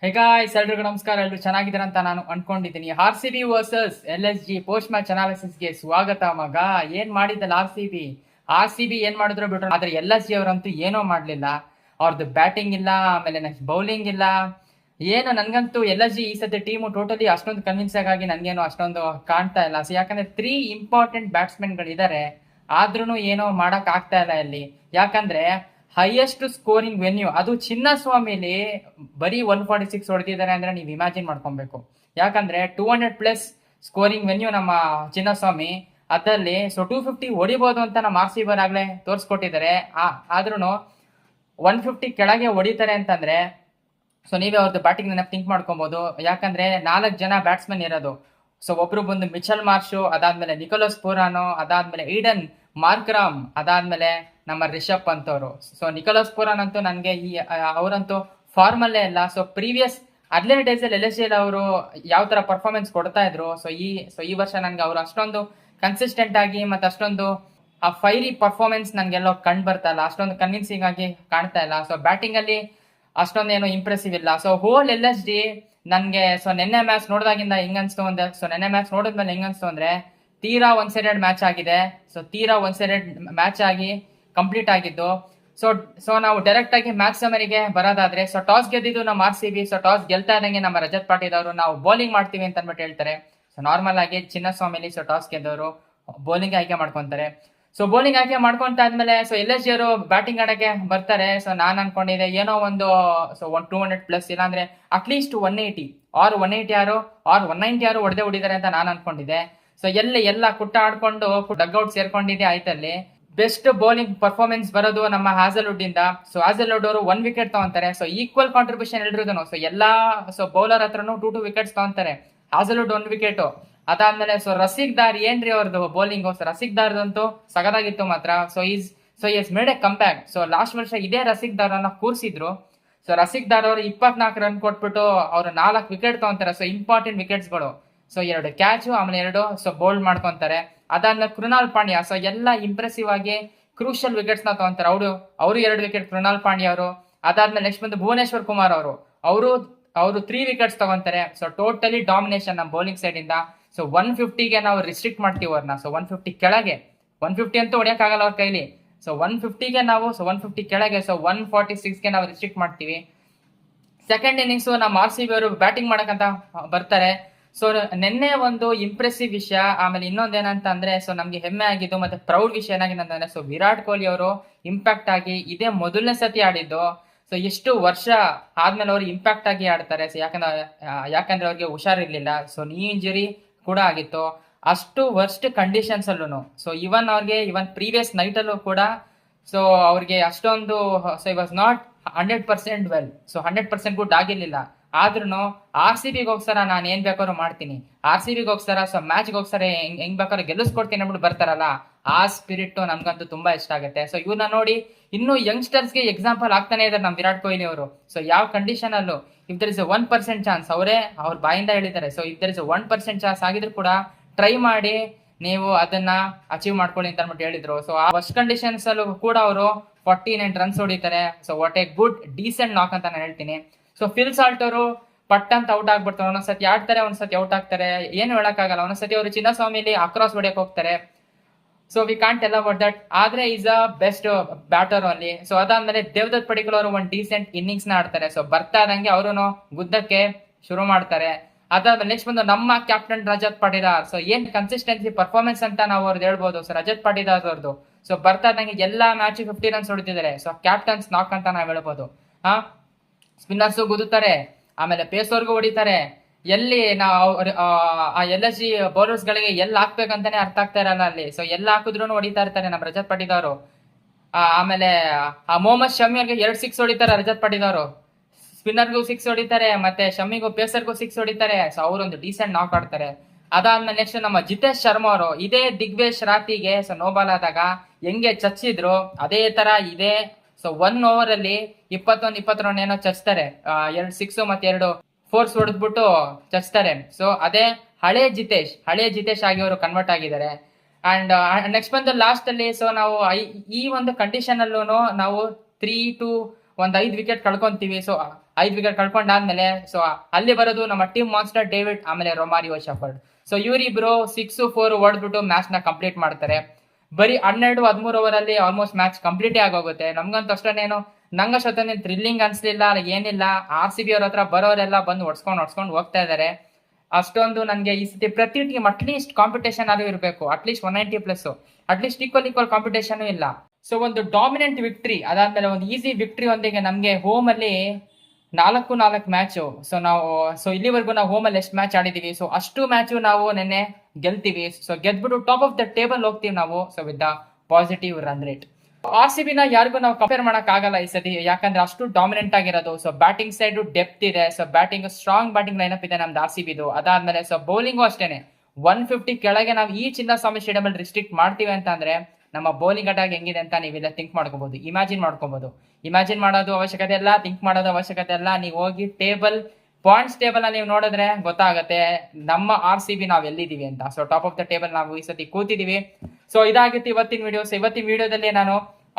Hey guys ಎಲ್ರಿಗೂ ನಮಸ್ಕಾರ. ಎಲ್ರು ಚೆನ್ನಾಗಿದ್ದೀರ ಅಂತ ನಾನು ಅನ್ಕೊಂಡಿದ್ದೀನಿ. RCB versus LSG post match ಅನಾಲಿಸಿಸ್ಗೆ ಸ್ವಾಗತ. ಮಗ ಏನ್ ಮಾಡಿದ್ದಲ್ಲ ಆರ್ ಸಿ ಬಿ ಏನ್ ಮಾಡಿದ್ರು ಬಿಟ್ರು, ಆದ್ರೆ LSG ಅವರಂತೂ ಏನೋ ಮಾಡ್ಲಿಲ್ಲ. ಅವ್ರದ್ದು ಬ್ಯಾಟಿಂಗ್ ಇಲ್ಲ, ಆಮೇಲೆ ನೆಕ್ಸ್ಟ್ ಬೌಲಿಂಗ್ ಇಲ್ಲ, ಏನು ನನ್ಗಂತೂ LSG ಈ ಸತಿ ಟೀಮು ಟೋಟಲಿ ಅಷ್ಟೊಂದು ಕನ್ವಿನ್ಸ್ ಆಗಿ ನನ್ಗೇನು ಅಷ್ಟೊಂದು ಕಾಣ್ತಾ ಇಲ್ಲ. ಸೊ ಯಾಕಂದ್ರೆ 3 ಇಂಪಾರ್ಟೆಂಟ್ ಬ್ಯಾಟ್ಸ್ಮನ್ ಗಳಿದ್ದಾರೆ, ಆದ್ರೂ ಏನೋ ಮಾಡಕ್ ಆಗ್ತಾ ಇಲ್ಲ ಇಲ್ಲಿ. ಯಾಕಂದ್ರೆ ಹೈಯೆಸ್ಟ್ ಸ್ಕೋರಿಂಗ್ ವೆನ್ಯೂ ಅದು ಚಿನ್ನಸ್ವಾಮಿಲಿ ಬರೀ 146 ಹೊಡೆದಿದ್ದಾರೆ ಅಂದ್ರೆ ನೀವು ಇಮ್ಯಾಜಿನ್ ಮಾಡ್ಕೊಬೇಕು. ಯಾಕಂದ್ರೆ 200+ ಸ್ಕೋರಿಂಗ್ ವೆನ್ಯೂ ನಮ್ಮ ಚಿನ್ನಸ್ವಾಮಿ, ಅದರಲ್ಲಿ 250 ಹೊಡಿಬಹುದು ಅಂತ ನಮ್ಮ RCB ಆಗ್ಲೇ ತೋರಿಸ್ಕೊಟ್ಟಿದ್ದಾರೆ. ಆದ್ರೂ 150 ಕೆಳಗೆ ಹೊಡಿತಾರೆ ಅಂತಂದ್ರೆ ಸೊ ನೀವೇ ಅವ್ರದ್ದು ಬ್ಯಾಟಿಂಗ್ ನೆನಪು ಥಿಂಕ್ ಮಾಡ್ಕೊಬಹುದು. ಯಾಕಂದ್ರೆ 4 ಜನ ಬ್ಯಾಟ್ಸ್ಮನ್ ಇರೋದು. ಸೊ ಒಬ್ರು ಬಂದು ಮಿಚೆಲ್ ಮಾರ್ಷು, ಅದಾದ್ಮೇಲೆ ನಿಕೋಲಸ್ ಪೂರಾನೋ, ಅದಾದ್ಮೇಲೆ ಈಡನ್ ಮಾರ್ಕ್ರಾಮ್, ಅದಾದ್ಮೇಲೆ ನಮ್ಮ ರಿಷಬ್ ಪಂತ್ ಅವರು. ಸೊ ನಿಕೋಲಸ್ ಪೂರಾನ್ ಅಂತೂ ನನಗೆ ಅವರಂತೂ ಫಾರ್ಮಲ್ಲೇ ಇಲ್ಲ. ಸೊ ಪ್ರೀವಿಯಸ್ ಅಡ್ಲೇಟ್ ಡೇಸ್ ಅಲ್ಲಿ LSG ಅವರು ಯಾವ ತರ ಪರ್ಫಾರ್ಮೆನ್ಸ್ ಕೊಡ್ತಾ ಇದ್ರು, ಸೊ ಈ ವರ್ಷ ನನ್ಗೆ ಅವರು ಅಷ್ಟೊಂದು ಕನ್ಸಿಸ್ಟೆಂಟ್ ಆಗಿ ಮತ್ತೆ ಅಷ್ಟೊಂದು ಆ ಫೈರಿ ಪರ್ಫಾರ್ಮೆನ್ಸ್ ನನ್ಗೆಲ್ಲೋ ಕಂಡು ಬರ್ತಾ ಇಲ್ಲ, ಅಷ್ಟೊಂದು ಕನ್ವಿನ್ಸಿಂಗ್ ಆಗಿ ಕಾಣ್ತಾ ಇಲ್ಲ. ಸೊ ಬ್ಯಾಟಿಂಗ್ ಅಲ್ಲಿ ಅಷ್ಟೊಂದೇನು ಇಂಪ್ರೆಸಿವ್ ಇಲ್ಲ. ಸೊ ಹೋಲ್ LSG ನನ್ಗೆ ನೆನ್ನೆ ಮ್ಯಾಚ್ ನೋಡಿದಾಗಿಂದ ಹೆಂಗನ್ಸ್ತು ಅಂದ್ರೆ, ನೆನ್ನೆ ಮ್ಯಾಚ್ ನೋಡಿದ್ಮೇಲೆ ಹೆಂಗನ್ಸ್ತು ಅಂದ್ರೆ ತೀರಾ ಒನ್ ಸೈಡೆಡ್ ಮ್ಯಾಚ್ ಆಗಿದೆ. ಸೊ ತೀರಾ ಒನ್ ಸೈಡೆಡ್ ಮ್ಯಾಚ್ ಆಗಿ ಕಂಪ್ಲೀಟ್ ಆಗಿದ್ದು. ಸೊ ನಾವು ಡೈರೆಕ್ಟ್ ಆಗಿ ಮ್ಯಾಚ್ ಸಮರಿಗೆ ಬರೋದಾದ್ರೆ, ಸೊ ಟಾಸ್ ಗೆದ್ದಿದ್ದು ನಮ್ಮ RCB. ಸೊ ಟಾಸ್ ಗೆಲ್ತಾ ಇದ್ದಂಗೆ ನಮ್ಮ ರಜತ್ ಪಾಟೀಲ್ ಅವರು ನಾವು ಬೌಲಿಂಗ್ ಮಾಡ್ತೀವಿ ಅಂತ ಅಂದ್ಬಿಟ್ಟು ಹೇಳ್ತಾರೆ. ಸೊ ನಾರ್ಮಲ್ ಆಗಿ ಚಿನ್ನಸ್ವಾಮಿಲಿ ಟಾಸ್ ಗೆದ್ದವರು ಬೌಲಿಂಗ್ ಆಯ್ಕೆ ಮಾಡ್ಕೊಂತಾರೆ. ಸೊ ಬೌಲಿಂಗ್ ಆಯ್ಕೆ ಮಾಡ್ಕೊಂತ ಆದ್ಮೇಲೆ LSG ಅವರು ಬ್ಯಾಟಿಂಗ್ ಆಡಕ್ಕೆ ಬರ್ತಾರೆ. ಸೊ ನಾನ್ ಅನ್ಕೊಂಡಿದ್ದೆ ಏನೋ ಒಂದು 200+ ಇಲ್ಲಾಂದ್ರೆ ಅಟ್ಲೀಸ್ಟ್ 180 ಆರ್ 180 ಯಾರು ಆರ್ 190 ಯಾರು ಹೊಡೆದಿದ್ದಾರೆ ಅಂತ ನಾನು ಅನ್ಕೊಂಡಿದ್ದೆ. ಸೊ ಎಲ್ಲ ಕುಟ್ಟ ಆಡ್ಕೊಂಡು ಡಗ್ಔಟ್ ಸೇರ್ಕೊಂಡಿದ್ದೆ ಆಯ್ತಲ್ಲಿ. ಬೆಸ್ಟ್ ಬೌಲಿಂಗ್ ಪರ್ಫಾರ್ಮೆನ್ಸ್ ಬರೋದು ನಮ್ಮ ಹ್ಯಾಸಲ್ವುಡ್ ಇಂದ. ಸೊ ಹ್ಯಾಸಲ್ವುಡ್ ಅವರು 1 ವಿಕೆಟ್ ತಗೊಂತಾರೆ. ಸೊ ಈಕ್ವಲ್ ಕಾಂಟ್ರಿಬ್ಯೂಷನ್ ಎಲ್ರಿಗೂ. ಸೊ ಎಲ್ಲಾ ಬೌಲರ್ ಹತ್ರನು 2 ವಿಕೆಟ್ಸ್ ತಗೊಂತಾರೆ. Hazlewood 1 wicket. ಅದಾದ್ಮೇಲೆ ರಸಿಕ್ ದಾರ್ ಏನ್ರಿ ಅವ್ರದ್ದು ಬೌಲಿಂಗ್. ರಸಿಕ್ ದಾರ್ದಂತೂ ಸಗದಾಗಿತ್ತು ಮಾತ್ರ. So is made A comeback. So last ವರ್ಷ ಇದೇ ರಸಿಕ್ ದಾರ್ ಅನ್ನ ಕೂರಿಸಿದ್ರು. ಸೊ ರಸಿಕ್ ದಾರ್ ಅವರು 24 ರನ್ ಕೊಟ್ಬಿಟ್ಟು ಅವ್ರು 4 ವಿಕೆಟ್ ತಗೊಂತಾರೆ. ಸೊ ಇಂಪಾರ್ಟೆಂಟ್ ವಿಕೆಟ್ಸ್ಗಳು. ಸೊ 2 ಕ್ಯಾಚ್, ಆಮೇಲೆ 2 ಬೋಲ್ಡ್ ಮಾಡ್ಕೊಂತಾರೆ. ಅದಾದ್ಮೇಲೆ ಕೃಣಾಲ್ ಪಾಂಡ್ಯ ಎಲ್ಲ ಇಂಪ್ರೆಸಿವ್ ಆಗಿ ಕ್ರೂಷಿಯಲ್ ವಿಕೆಟ್ಸ್ ನ ತಗೊಂತಾರೆ. ಅವರು 2 ವಿಕೆಟ್ ಕೃಣಾಲ್ ಪಾಂಡ್ಯ ಅವರು. ಅದಾದ್ಮೇಲೆ ನೆಕ್ಸ್ಟ್ ಬಂದು ಭುವನೇಶ್ವರ್ ಕುಮಾರ್ ಅವರು 3 ವಿಕೆಟ್ಸ್ ತಗೊಂತಾರೆ. ಸೊ ಟೋಟಲಿ ಡಾಮಿನೇಷನ್ ನಮ್ಮ ಬೌಲಿಂಗ್ ಸೈಡ್ ಇಂದ. ಸೊ 150ಗೆ ನಾವು ರಿಸ್ಟ್ರಿಕ್ಟ್ ಮಾಡ್ತೀವಿ ಅವ್ರನ್ನ. ಸೊ 150 ಕೆಳಗೆ, 150 ಅಂತೂ ಹೊಡೆಯಕ್ಕಾಗಲ್ಲ ಅವ್ರ ಕೈಲಿ. ಸೊ 150ಗೆ ನಾವು 150 ಕೆಳಗೆ 146ಗೆ ನಾವು ರಿಸ್ಟ್ರಿಕ್ಟ್ ಮಾಡ್ತೀವಿ. ಸೆಕೆಂಡ್ ಇನ್ನಿಂಗ್ಸ್ ನಮ್ಮ RCB ಅವರು ಬ್ಯಾಟಿಂಗ್ ಮಾಡಕ್ಕಂತ ಬರ್ತಾರೆ. ಸೊ ನಿನ್ನೆ ಒಂದು ಇಂಪ್ರೆಸಿವ್ ವಿಷಯ, ಆಮೇಲೆ ಇನ್ನೊಂದೇನಂತ ಅಂದ್ರೆ ನಮ್ಗೆ ಹೆಮ್ಮೆ ಆಗಿದ್ದು ಮತ್ತೆ ಪ್ರೌಡ್ ವಿಷಯ ಏನಾಗಿದೆ ಅಂತಂದ್ರೆ ವಿರಾಟ್ ಕೊಹ್ಲಿ ಅವರು ಇಂಪ್ಯಾಕ್ಟ್ ಆಗಿ ಇದೇ ಮೊದಲನೇ ಸತಿ ಆಡಿದ್ದು. ಸೊ ಎಷ್ಟು ವರ್ಷ ಆದ್ಮೇಲೆ ಅವರು ಇಂಪ್ಯಾಕ್ಟ್ ಆಗಿ ಆಡ್ತಾರೆ. ಸೊ ಯಾಕಂದ್ರೆ ಅವ್ರಿಗೆ ಹುಷಾರಿರ್ಲಿಲ್ಲ. ಸೊ ನೀ ಇಂಜುರಿ ಕೂಡ ಆಗಿತ್ತು. ಅಷ್ಟು ವರ್ಸ್ಟ್ ಕಂಡೀಷನ್ಸ್ ಅಲ್ಲೂ ಇವನ್ ಪ್ರೀವಿಯಸ್ ನೈಟ್ ಅಲ್ಲೂ ಕೂಡ ಸೊ ಅವ್ರಿಗೆ ಅಷ್ಟೊಂದು it was not 100% well. So 100% good ಆಗಿರ್ಲಿಲ್ಲ. ಆದ್ರೂ RCBಗೋಸ್ಕರ ನಾನು ಏನ್ ಬೇಕಾದ್ರೂ ಮಾಡ್ತೀನಿ, RCBಗೋಸ್ಕರ ಮ್ಯಾಚ್ಗೋಸ್ಕರ ಹೆಂಗ್ ಬೇಕಾದ್ರೂ ಗೆಲ್ಲಿಸ್ಕೊಡ್ತೀನಿ ಅಂದ್ಬಿಟ್ಟು ಬರ್ತಾರಲ್ಲ, ಆ ಸ್ಪಿರಿಟ್ ನಮ್ಗಂತೂ ತುಂಬಾ ಇಷ್ಟ ಆಗುತ್ತೆ. ಸೊ ಇವ್ರನ್ನ ನೋಡಿ ಇನ್ನು ಯಂಗ್ಸ್ಟರ್ಸ್ಗೆ ಎಕ್ಸಾಂಪಲ್ ಆಗ್ತಾನೆ ಇದ್ದಾರೆ ನಮ್ಮ ವಿರಾಟ್ ಕೊಹ್ಲಿ ಅವರು. ಸೊ ಯಾವ ಕಂಡೀಷನ್ ಅಲ್ಲೂ ಇಫ್ ದರ್ ಇಸ್ 1% ಚಾನ್ಸ್, ಅವ್ರ ಬಾಯಿಂದ ಹೇಳಿದ್ದಾರೆ. So if there is 1% chance ಆಗಿದ್ರು ಕೂಡ ಟ್ರೈ ಮಾಡಿ ನೀವು ಅದನ್ನ ಅಚೀವ್ ಮಾಡ್ಕೊಳ್ಳಿ ಅಂತ ಅಂದ್ಬಿಟ್ಟು ಹೇಳಿದ್ರು. ಸೊ ಆ ವರ್ಸ್ಟ್ ಕಂಡೀಷನ್ಸ್ ಅಲ್ಲೂ ಕೂಡ ಅವರು 49 ರನ್ಸ್ ಹೊಡಿತಾರೆ. So what A good decent ನಾಕ್ ಅಂತ ನಾನು ಹೇಳ್ತೀನಿ. ಸೊ ಫಿಲ್ ಸಾಲ್ಟ್ ಅವರು ಪಟ್ ಅಂತ ಔಟ್ ಆಗ್ಬಿಡ್ತಾರೆ. ಒಂದೊಂದ್ಸತಿ ಆಡ್ತಾರೆ, ಒಂದ್ಸತಿ ಔಟ್ ಆಗ್ತಾರೆ, ಏನು ಹೇಳಕ್ಕಾಗಲ್ಲ. ಒಂದೊಂದ್ಸತಿ ಅವರು ಚಿನ್ನಸ್ವಾಮಿಲಿ ಅಕ್ರಾಸ್ ಹೊಡೆಯಕ್ ಹೋಗ್ತಾರೆ. So we can't tell about that. ಆದ್ರೆ ಈಸ್ ಅ ಬೆಸ್ಟ್ ಬ್ಯಾಟರ್ ಅಲ್ಲಿ. ಸೊ ಅದಾದ್ಮೇಲೆ ದೇವದತ್ ಪಡಿಕಲ್ ಅವರು ಒಂದು ಡೀಸೆಂಟ್ ಇನ್ನಿಂಗ್ಸ್ ನ ಆಡ್ತಾರೆ. ಸೊ ಬರ್ತಾ ಇದ್ದಂಗೆ ಅವರು ಗುದ್ದಕ್ಕೆ ಶುರು ಮಾಡ್ತಾರೆ. ಅದಾದ್ಮೇಲೆ ನೆಕ್ಸ್ಟ್ ಬಂದು ನಮ್ಮ ಕ್ಯಾಪ್ಟನ್ ರಜತ್ ಪಾಟೀದಾರ್. ಸೊ ಏನ್ ಕನ್ಸಿಸ್ಟೆನ್ಸಿ ಪರ್ಫಾರ್ಮೆನ್ಸ್ ಅಂತ ನಾವು ಅವ್ರದ್ದು ಹೇಳ್ಬೋದು. ಸೊ ರಜತ್ ಪಾಟೀದಾರ್ ಅವ್ರದ್ದು ಬರ್ತಾ ಇದ್ದಂಗೆ ಎಲ್ಲಾ ಮ್ಯಾಚ್ 50 ರನ್ಸ್ ಹೊಡಿತಿದ್ದಾರೆ. ಸೊ ಕ್ಯಾಪ್ಟನ್ಸ್ ನಾಕ್ ಅಂತ ನಾವ್ ಹೇಳ್ಬೋದು. ಸ್ಪಿನ್ನರ್ಸ್ ಗುದ್ದುತ್ತಾರೆ, ಆಮೇಲೆ ಪೇಸೋರ್ಗೂ ಹೊಡಿತಾರೆ. ಎಲ್ಲಿ ನಾವು LSG ಬೌಲರ್ಸ್ ಗಳಿಗೆ ಎಲ್ಲಿ ಹಾಕ್ಬೇಕಂತಾನೆ ಅರ್ಥ ಆಗ್ತಾ ಇರಲ್ಲ ಅಲ್ಲಿ. ಸೊ ಎಲ್ಲ ಹಾಕಿದ್ರು ಹೊಡಿತಾ ಇರ್ತಾರೆ ನಮ್ಮ ರಜತ್ ಪಾಟೀದಾರ್. ಆಮೇಲೆ ಮೊಹಮ್ಮದ್ ಶಮಿ ಅವ್ರಿಗೆ 2 6 ಹೊಡಿತಾರೆ ರಜತ್ ಪಾಟೀದಾರ್. ಸ್ಪಿನ್ನರ್ಗೂ 6 ಹೊಡಿತಾರೆ, ಮತ್ತೆ ಶಮಿಗೂ ಪೇಸರ್ಗೂ 6 ಹೊಡಿತಾರೆ. ಸೊ ಅವರೊಂದು ಡೀಸೆಂಟ್ ನಾಕ್ ಆಡ್ತಾರೆ. ಅದಾದ್ಮೇಲೆ ನೆಕ್ಸ್ಟ್ ನಮ್ಮ ಜಿತೇಶ್ ಶರ್ಮಾ ಅವರು ಇದೇ ದಿಗ್ವೇಶ್ ರಾತಿಗೆ ನೋಬಾಲ್ ಆದಾಗ ಹೆಂಗೆ ಚಚ್ಚಿದ್ರು ಅದೇ ತರ ಇದೆ. ಸೊ 1 ಓವರ್ ಅಲ್ಲಿ 21 ರನ್ ಏನೋ ಚಚ್ತಾರೆ. 2 6 ಮತ್ತೆ 2 4 ಹೊಡೆದ್ಬಿಟ್ಟು ಚಚ್ತಾರೆ. ಸೊ ಅದೇ ಹಳೆ ಜಿತೇಶ್ ಆಗಿ ಅವರು ಕನ್ವರ್ಟ್ ಆಗಿದ್ದಾರೆ. ಅಂಡ್ ನೆಕ್ಸ್ಟ್ ಬಂದು ಲಾಸ್ಟ್ ಅಲ್ಲಿ ನಾವು ಈ ಒಂದು ಕಂಡೀಷನ್ ಅಲ್ಲೂ ನಾವು 3 to ಒಂದ್ 5 ವಿಕೆಟ್ ಕಳ್ಕೊಂತೀವಿ. ಸೊ 5 ವಿಕೆಟ್ ಕಳ್ಕೊಂಡಾದ್ಮೇಲೆ ಸೊ ಅಲ್ಲಿ ಬರೋದು ನಮ್ಮ ಟೀಮ್ ಮಾನ್ಸ್ಟರ್ ಡೇವಿಡ್ ಆಮೇಲೆ ರೊಮಾರಿಯೋ ಶೆಫರ್ಡ್. ಸೊ ಇವರಿಬ್ರು 6-4 ಹೊಡೆದ್ಬಿಟ್ಟು ಮ್ಯಾಚ್ ನ ಕಂಪ್ಲೀಟ್ ಮಾಡ್ತಾರೆ. ಬರೀ 12-13 ಓವರ್ ಅಲ್ಲಿ ಆಲ್ಮೋಸ್ಟ್ ಮ್ಯಾಚ್ ಕಂಪ್ಲೀಟ್ ಆಗೋಗುತ್ತೆ. ನಮ್ಗಂತೂ ಅಷ್ಟೇನೇನು ನಂಗಷ್ಟೊತ್ತೇನು ಥ್ರಿಲ್ಲಿಂಗ್ ಅನ್ಸ್ಲಿಲ್ಲ, ಏನಿಲ್ಲ. RCB ಅವ್ರ ಹತ್ರ ಬರೋರೆಲ್ಲ ಬಂದು ಹೊಡ್ಸ್ಕೊಂಡು ಹೋಗ್ತಾ ಇದಾರೆ. ಅಷ್ಟೊಂದು ನನಗೆ ಈ ಸತಿ ಪ್ರತಿ ಟೀಮ್ ಅಟ್ಲೀಸ್ಟ್ ಕಾಂಪಿಟೇಷನ್ ಆದ್ರೂ ಇರಬೇಕು, ಅಟ್ಲೀಸ್ಟ್ 190+, ಅಟ್ಲೀಸ್ಟ್ ಈಕ್ವಲ್ ಕಾಂಪಿಟೇಷನ್ ಇಲ್ಲ. ಸೊ ಒಂದು ಡಾಮಿನೆಂಟ್ ವಿಕ್ಟ್ರಿ ಅದಾದ್ಮೇಲೆ ಒಂದು ಈಸಿ ವಿಕ್ಟ್ರಿ ಒಂದಿಗೆ ನಮ್ಗೆ ಹೋಮ್ ಅಲ್ಲಿ 4 ಮ್ಯಾಚು. ಸೊ ಇಲ್ಲಿವರೆಗೂ ನಾವು ಹೋಮ್ ಅಲ್ಲಿ ಎಷ್ಟು ಮ್ಯಾಚ್ ಆಡಿದೀವಿ, ಸೊ ಅಷ್ಟು ಮ್ಯಾಚು ನಾವು ನೆನ್ನೆ ಗೆಲ್ತೀವಿ. ಸೊ ಗೆದ್ಬಿಟ್ಟು ಟಾಪ್ ಆಫ್ ದ ಟೇಬಲ್ ಹೋಗ್ತೀವಿ ನಾವು. So with the positive run rate RCB ನ ಯಾರಿಗೂ ನಾವು ಕಂಪೇರ್ ಮಾಡಕ್ ಆಗಲ್ಲ ಈ ಸತಿ, ಯಾಕಂದ್ರೆ ಅಷ್ಟು ಡಾಮಿನೆಂಟ್ ಆಗಿರೋದು. ಸೊ ಬ್ಯಾಟಿಂಗ್ ಸೈಡ್ ಡೆಪ್ತ್ ಇದೆ. So batting strong batting lineup ಇದೆ ನಮ್ದು RCBದು. ಅದಾದ್ಮೇಲೆ ಸೊ ಬೌಲಿಂಗು ಅಷ್ಟೇನೆ 150 ಕೆಳಗೆ ನಾವು ಈ ಚಿನ್ನಸ್ವಾಮಿ ಸ್ಟೇಡಿಯಂ ಅಲ್ಲಿ ರಿಸ್ಟ್ರಿಕ್ಟ್ ಮಾಡ್ತೀವಿ ಅಂತ ಅಂದ್ರೆ ನಮ್ಮ ಬೌಲಿಂಗ್ ಅಟ್ಯಾಕ್ ಹೆಂಗಿದೆ ಅಂತ ನೀವೆಲ್ಲ ಥಿಂಕ್ ಮಾಡ್ಕೋಬಹುದು, ಇಮ್ಯಾಜಿನ್ ಮಾಡೋದು ಅವಶ್ಯಕತೆ ಇಲ್ಲ, ಥಿಂಕ್ ಮಾಡೋದು ಅವಶ್ಯಕತೆ ಇಲ್ಲ. ನೀವು ಹೋಗಿ ಪಾಯಿಂಟ್ಸ್ ಟೇಬಲ್ ನೀವು ನೋಡಿದ್ರೆ ಗೊತ್ತಾಗುತ್ತೆ ನಮ್ಮ RCB ನಾವ್ ಎಲ್ಲಿದೀವಿ ಅಂತ. So top of the table ನಾವು ಈ ಸತಿ ಕೂತಿದೀವಿ. ಸೊ ಇದಾಗಿತ್ತು ಇವತ್ತಿನ ವಿಡಿಯೋ. ಸೊ ಇವತ್ತಿನ ವಿಡಿಯೋದಲ್ಲಿ ನಾನು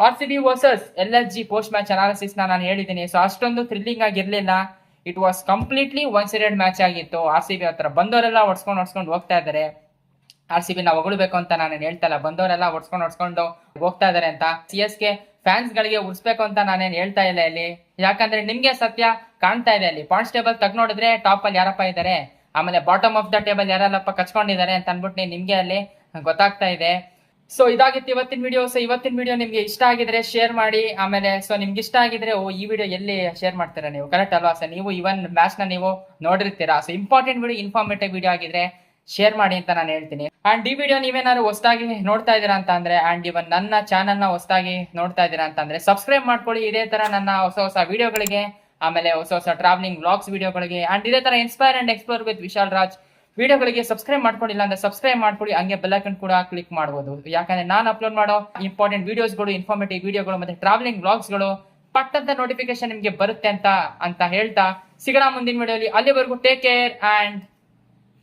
RCB versus LSG post match analysis ನಾನು ಹೇಳಿದ್ದೀನಿ. ಸೊ ಅಷ್ಟೊಂದು ಥ್ರಿಲ್ಲಿಂಗ್ ಆಗಿರ್ಲಿಲ್ಲ. It was completely one sided match ಆಗಿತ್ತು. RCB ಹತ್ರ ಬಂದವರೆಲ್ಲ ಹೊಡ್ಸ್ಕೊಂಡು ಹೋಗ್ತಾ ಇದ್ದಾರೆ. RCB ನ ಹೊಗಳ್ಬೇಕು ಅಂತ ನಾನು ಹೇಳ್ತಾ ಇಲ್ಲ, ಬಂದವರೆಲ್ಲ ಹೊಡ್ಸ್ಕೊಂಡು ಹೋಗ್ತಾ ಇದಾರೆ ಅಂತ. CSK ಫ್ಯಾನ್ಸ್ ಗಳಿಗೆ ಉರ್ಸ್ಬೇಕು ಅಂತ ನಾನೇನ್ ಹೇಳ್ತಾ ಇಲ್ಲ ಇಲ್ಲಿ, ಯಾಕಂದ್ರೆ ನಿಮ್ಗೆ ಸತ್ಯ ಕಾಣ್ತಾ ಇದೆ. ಅಲ್ಲಿ ಪಾಯಿಂಟ್ಸ್ ಟೇಬಲ್ ತಗ್ ನೋಡಿದ್ರೆ ಟಾಪ್ ಅಲ್ಲಿ ಯಾರಪ್ಪ ಇದಾರೆ, ಆಮೇಲೆ ಬಾಟಮ್ ಆಫ್ ದ ಟೇಬಲ್ ಯಾರೆಲ್ಲಪ್ಪ ಕಚ್ಕೊಂಡಿದ್ದಾರೆ ಅಂತ ಅನ್ಬಿಟ್ಟು ನಿಮ್ಗೆ ಅಲ್ಲಿ ಗೊತ್ತಾಗ್ತಾ ಇದೆ. ಸೊ ಇದಾಗಿತ್ತು ಇವತ್ತಿನ ವಿಡಿಯೋ. ಸೊ ಇವತ್ತಿನ ವಿಡಿಯೋ ನಿಮ್ಗೆ ಇಷ್ಟ ಆಗಿದ್ರೆ ಶೇರ್ ಮಾಡಿ. ಆಮೇಲೆ ಸೊ ನಿಮ್ಗೆ ಇಷ್ಟ ಆಗಿದ್ರೆ ಈ ವಿಡಿಯೋ ಎಲ್ಲಿ ಶೇರ್ ಮಾಡ್ತೀರಾ ನೀವು, ಕರೆಕ್ಟ್ ಅಲ್ವಾ? ಸೊ ನೀವು ಇವನ್ ಮ್ಯಾಚ್ ನ ನೀವು ನೋಡಿರ್ತೀರಾ. So important video, informative video ಆಗಿದ್ರೆ ಶೇರ್ ಮಾಡಿ ಅಂತ ನಾನು ಹೇಳ್ತೀನಿ. ಅಂಡ್ ಈ ವಿಡಿಯೋ ನೀವೇನಾದ್ರು ಹೊಸದಾಗಿ ನೋಡ್ತಾ ಇದೀರಾ ಅಂತ ಅಂದ್ರೆ, ಅಂಡ್ ಇವನ್ ನನ್ನ ಚಾನಲ್ ನ ಹೊಸದಾಗಿ ನೋಡ್ತಾ ಇದೀರಾ ಅಂತ ಅಂದ್ರೆ ಸಬ್ಸ್ಕ್ರೈಬ್ ಮಾಡ್ಕೊಳ್ಳಿ. ಇದೇ ತರ ನನ್ನ ಹೊಸ ವಿಡಿಯೋಗಳಿಗೆ, ಆಮೇಲೆ ಹೊಸ ಟ್ರಾವೆಲಿಂಗ್ ವ್ಲಾಗ್ಸ್ ವಿಡಿಯೋಗಳಿಗೆ, ಅಂಡ್ ಇದೇ ತರ inspire and explore with Vishal Raj ವಿಡಿಯೋಗಳಿಗೆ ಸಬ್ಸ್ಕ್ರೈಬ್ ಮಾಡ್ಕೊಂಡಿಲ್ಲ ಅಂದ್ರೆ ಸಬ್ಸ್ಕ್ರೈಬ್ ಮಾಡ್ಕೊಳ್ಳಿ. ಹಂಗೆ ಬೆಲ್ ಐಕಾನ್ ಕೂಡ ಕ್ಲಿಕ್ ಮಾಡಬಹುದು, ಯಾಕಂದ್ರೆ ನಾನು ಅಪ್ಲೋಡ್ ಮಾಡೋ ಇಂಪಾರ್ಟೆಂಟ್ ವಿಡಿಯೋಸ್ಗಳು, ಇನ್ಫಾರ್ಮೇಟಿವ್ ವಿಡಿಯೋಗಳು ಮತ್ತೆ ಟ್ರಾವೆಲಿಂಗ್ ವ್ಲಾಗ್ಸ್ಗಳು ಪಟ್ಟಂತ ನೋಟಿಫಿಕೇಶನ್ ನಿಮ್ಗೆ ಬರುತ್ತೆ ಅಂತ ಹೇಳ್ತಾ ಸಿಗೋಣ ಮುಂದಿನ ವಿಡಿಯೋಲಿ. ಅಲ್ಲಿವರೆಗೂ ಟೇಕ್ ಕೇರ್ ಅಂಡ್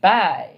ಬಾಯ್.